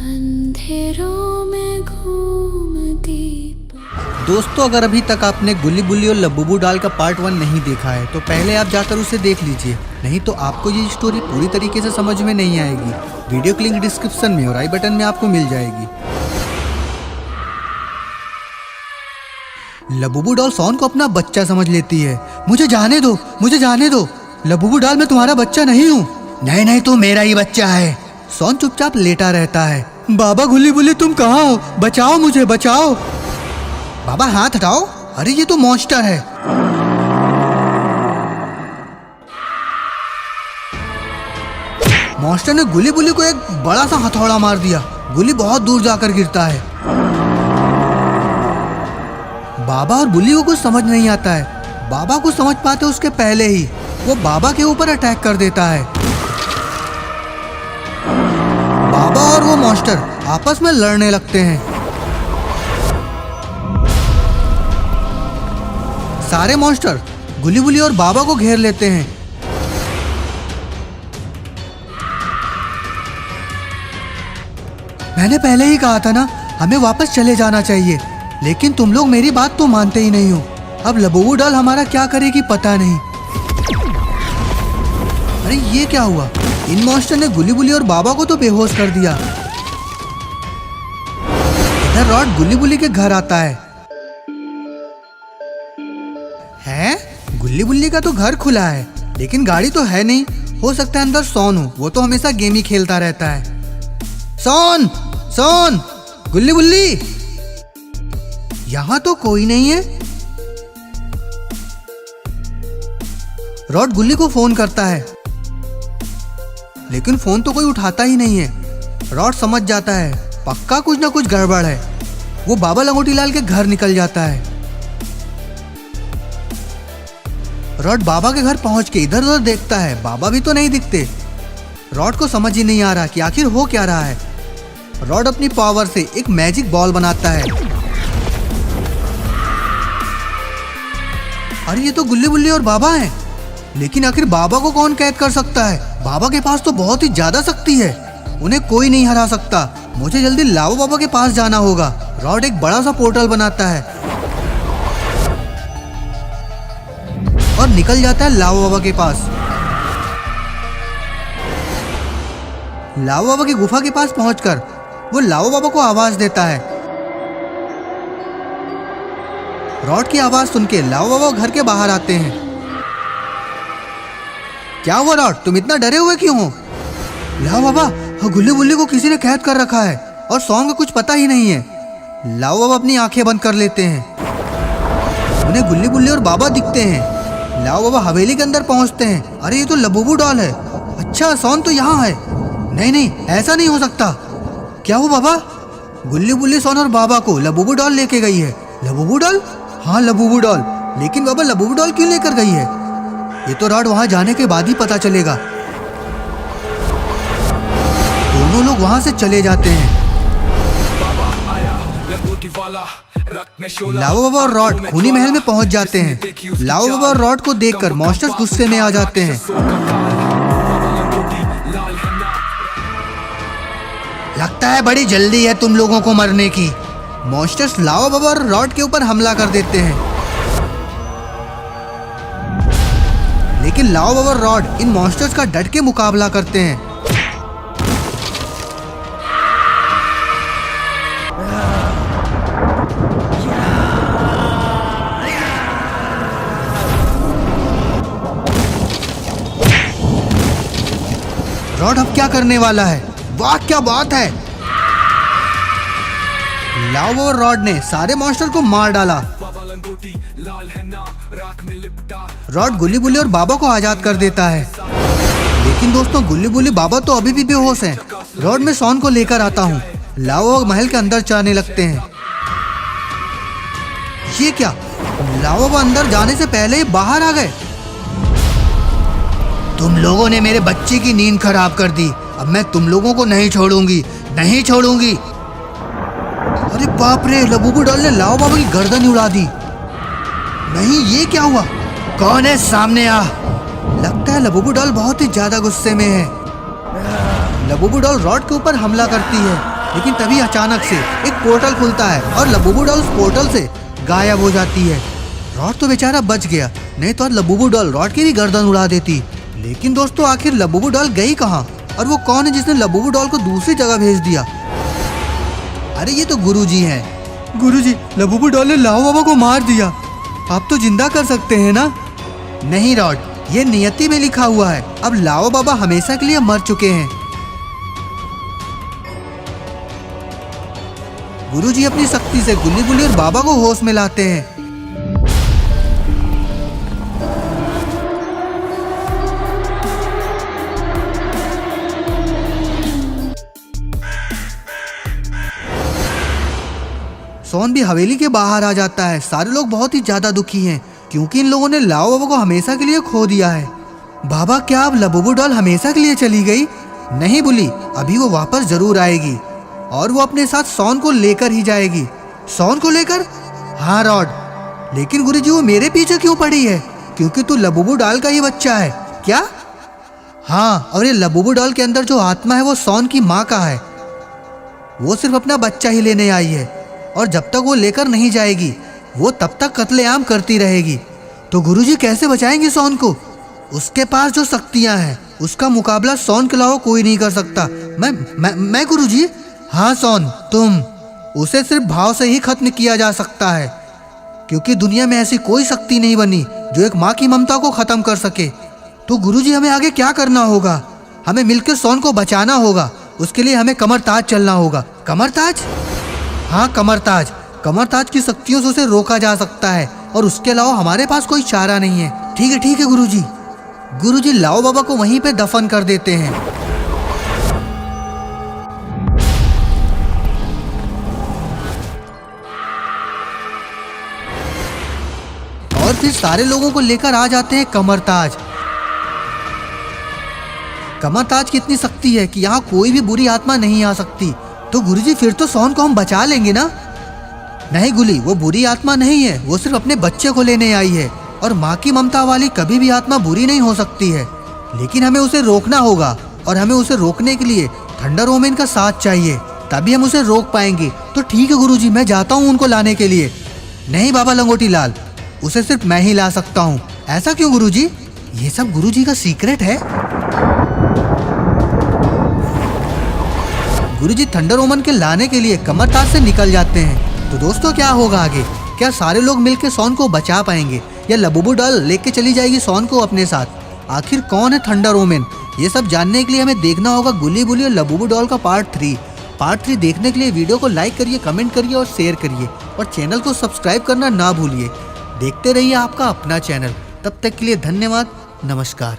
अंधेरों में घूमती। दोस्तों, अगर अभी तक आपने गुल्ली बुल्ली और लबूबू डॉल का पार्ट 1 नहीं देखा है तो पहले आप जाकर उसे देख लीजिए, नहीं तो आपको ये स्टोरी पूरी तरीके से समझ में नहीं आएगी। वीडियो की लिंक डिस्क्रिप्शन में और आई बटन में आपको मिल जाएगी। लबूबू डॉल सॉन को अपना बच्चा समझ लेती है। मुझे जाने दो, मुझे जाने दो। लबूबू डॉल, मैं तुम्हारा बच्चा नहीं हूँ। नहीं नहीं, तू मेरा ही बच्चा है। सॉन चुपचाप लेटा रहता है। बाबा गुल्ली बुल्ली, तुम कहाँ हो? बचाओ मुझे, बचाओ। बाबा हाथ हटाओ। अरे ये तो मॉन्स्टर है। मॉन्स्टर ने गुल्ली बुल्ली को एक बड़ा सा हथौड़ा मार दिया। गुल्ली बहुत दूर जाकर गिरता है। बाबा और बुल्ली को कुछ समझ नहीं आता है। बाबा को समझ पाते उसके पहले ही वो बाबा के ऊपर अटैक कर देता है। बाबा और वो मॉन्स्टर आपस में लड़ने लगते हैं। सारे मॉन्स्टर गुल्ली बुल्ली और बाबा को घेर लेते हैं। मैंने पहले ही कहा था ना, हमें वापस चले जाना चाहिए, लेकिन तुम लोग मेरी बात तो मानते ही नहीं हो। अब लबूबू डॉल हमारा क्या करेगी पता नहीं। अरे ये क्या हुआ? इन मॉन्स्टर ने गुल्ली बुल्ली और बाबा को तो बेहोश कर दिया। इधर रॉड गुल्ली बुल्ली के घर आता है। गुल्ली बुल्ली का तो घर खुला है, लेकिन गाड़ी तो है नहीं। हो सकता है अंदर सॉन हो, वो तो हमेशा गेम ही खेलता रहता है। सॉन, सॉन, गुल्ली बुल्ली, यहाँ तो कोई नहीं है। रॉड गुल्ली को फोन करता है, लेकिन फोन तो कोई उठाता ही नहीं है। रॉड समझ जाता है पक्का कुछ ना कुछ गड़बड़ है। वो बाबा लंगोटी लाल के घर निकल जाता है। रॉड बाबा के घर पहुंच के इधर उधर देखता है, बाबा भी तो नहीं दिखते। रॉड को समझ ही नहीं आ रहा कि आखिर हो क्या रहा है। रॉड अपनी पावर से एक मैजिक बॉल बनाता है। अरे ये तो गुल्ली बुल्ली और बाबा हैं, लेकिन आखिर बाबा को कौन कैद कर सकता है? बाबा के पास तो बहुत ही ज्यादा शक्ति है, उन्हें कोई नहीं हरा सकता। मुझे जल्दी लाओ बाबा के पास जाना होगा। रॉड एक बड़ा सा पोर्टल बनाता है और निकल जाता है लाओ बाबा के पास। लाओ बाबा की गुफा के पास पहुंचकर वो लाओ बाबा को आवाज देता है। रॉड की आवाज सुन के लाओ बाबा घर के बाहर आते हैं। क्या हुआ रॉड, तुम इतना डरे हुए क्यों हो? लाओ बाबा, गुल्ली बुल्ली को किसी ने कैद कर रखा है और सॉन्ग का कुछ पता ही नहीं है। लाओ बाबा अपनी आंखें बंद कर लेते हैं। उन्हें गुल्ली बुल्ली और बाबा दिखते हैं। लाओ बाबा हवेली के अंदर पहुंचते हैं। अरे ये तो लबूबू डॉल है। अच्छा, सॉन तो यहाँ है। नहीं नहीं, ऐसा नहीं हो सकता। क्या हुआ बाबा? गुल्ली बुल्ली, सॉन और बाबा को लबूबू डॉल लेके गई है। Labubu doll? हाँ, लबूबू डॉल। लेकिन बाबा लबूबू डॉल क्यों लेकर गई है? ये तो रॉड वहां जाने के बाद ही पता चलेगा। दोनों लोग वहां से चले जाते हैं। लाओ बाबा और रॉड खूनी महल में पहुंच जाते हैं। लाओ बाबा और रॉड को देखकर मॉन्स्टर्स गुस्से में आ जाते हैं। लगता है बड़ी जल्दी है तुम लोगों को मरने की। मॉन्स्टर्स लाओ बाबा और रॉड के ऊपर हमला कर देते हैं, लेकिन लाओ बाबा और रॉड इन मॉन्स्टर्स का डट के मुकाबला करते हैं। रॉड अब क्या करने वाला है? वाह क्या बात है! लाओ बाबा और रॉड ने सारे मॉन्स्टर को मार डाला। रॉड गुल्ली बुल्ली और बाबा को आजाद कर देता है, लेकिन दोस्तों गुल्ली बुल्ली बाबा तो अभी भी बेहोश हैं। रॉड में सॉन को लेकर आता हूँ। लाओ बाबा महल के अंदर जाने लगते हैं। ये क्या? लाओ बाबा अंदर जाने से पहले ही बाहर आ गए। तुम लोगों ने मेरे बच्चे की नींद खराब कर दी। अब मैं तुम लोगों को नहीं छोड़ूंगी, नहीं छोड़ूंगी। अरे बाप रे, लबूबू डॉल ने लाओ बाबा की गर्दन ही उड़ा दी। नहीं, ये क्या हुआ? कौन है? सामने आ। लगता है लबूबू डॉल बहुत ही ज्यादा गुस्से में है। लबूबू डॉल रॉड के ऊपर हमला करती है। लेकिन तभी अचानक से एक पोर्टल खुलता है और लबूबू डॉल उस पोर्टल से गायब हो जाती है। रॉड तो बेचारा बच गया, नहीं तो लबूबू डॉल रॉड की भी गर्दन उड़ा देती। लेकिन दोस्तों आखिर लबूबू डॉल गई कहाँ और वो कौन है जिसने लबूबू डॉल को दूसरी जगह भेज दिया? अरे ये तो गुरुजी हैं। गुरुजी, लबूबू डॉल ने लाओ बाबा को मार दिया, आप तो जिंदा कर सकते हैं ना? नहीं रॉड, ये नियति में लिखा हुआ है, अब लाओ बाबा हमेशा के लिए मर चुके हैं। गुरुजी अपनी शक्ति से गुल्ली गुल्ली और बाबा को होश में लाते हैं। सोन भी हवेली के बाहर आ जाता है। सारे लोग बहुत ही ज्यादा दुखी हैं क्योंकि इन लोगों ने लाओ बाबा को हमेशा के लिए खो दिया है। बाबा, क्या अब लबूबू डॉल हमेशा के लिए चली गई? नहीं बुली, अभी वो वापस जरूर आएगी और वो अपने साथ सोन को लेकर ही जाएगी। सोन को लेकर? हाँ रॉड, लेकिन गुरुजी वो मेरे पीछे क्यों पड़ी है? क्योंकि तू लबूबू डॉल का ही बच्चा है। क्या? हाँ, और ये लबूबू डॉल के अंदर जो आत्मा है वो सोन की माँ का है। वो सिर्फ अपना बच्चा ही लेने आई है और जब तक वो लेकर नहीं जाएगी वो तब तक कत्लेआम करती रहेगी। तो गुरुजी कैसे बचाएंगे सोन को? उसके पास जो शक्तियां हैं उसका मुकाबला सोन के अलावा कोई नहीं कर सकता। मैं गुरुजी? हाँ सोन, तुम। उसे सिर्फ भाव से ही खत्म किया जा सकता है क्योंकि दुनिया में ऐसी कोई शक्ति नहीं बनी जो एक माँ की ममता को खत्म कर सके। तो गुरुजी हमें आगे क्या करना होगा? हमें मिलकर सोन को बचाना होगा। उसके लिए हमें कमरताज चलना होगा। कमरताज? हाँ कमरताज। कमरताज की शक्तियों से उसे रोका जा सकता है और उसके अलावा हमारे पास कोई चारा नहीं है। ठीक है गुरुजी। गुरुजी लाओ बाबा को वहीं पे दफन कर देते हैं। और फिर सारे लोगों को लेकर आ जाते हैं कमरताज। कमरताज की इतनी शक्ति है कि यहाँ कोई भी बुरी आत्मा नहीं आ सकती। तो गुरुजी फिर तो सोन को हम बचा लेंगे ना? नहीं गुली, वो बुरी आत्मा नहीं है, वो सिर्फ अपने बच्चे को लेने आई है और माँ की ममता वाली कभी भी आत्मा बुरी नहीं हो सकती है। लेकिन हमें उसे रोकना होगा और हमें उसे रोकने के लिए थंडर ओमेन का साथ चाहिए, तभी हम उसे रोक पाएंगे। तो ठीक है गुरुजी, मैं जाता हूँ उनको लाने के लिए। नहीं बाबा लंगोटी लाल, उसे सिर्फ मैं ही ला सकता हूँ। ऐसा क्यों गुरुजी? ये सब गुरुजी का सीक्रेट है। गुरुजी थंडर ओमन के लाने के लिए कमरताज से निकल जाते हैं। तो दोस्तों क्या होगा आगे? क्या सारे लोग मिलकर सोन को बचा पाएंगे या लबूबू डॉल लेके चली जाएगी सोन को अपने साथ? आखिर कौन है थंडर ओमेन? ये सब जानने के लिए हमें देखना होगा गुल्ली बुली और लबूबू डॉल का पार्ट 3। पार्ट 3 देखने के लिए वीडियो को लाइक करिए, कमेंट करिए और शेयर करिए और चैनल को सब्सक्राइब करना ना भूलिए। देखते रहिए आपका अपना चैनल। तब तक के लिए धन्यवाद, नमस्कार।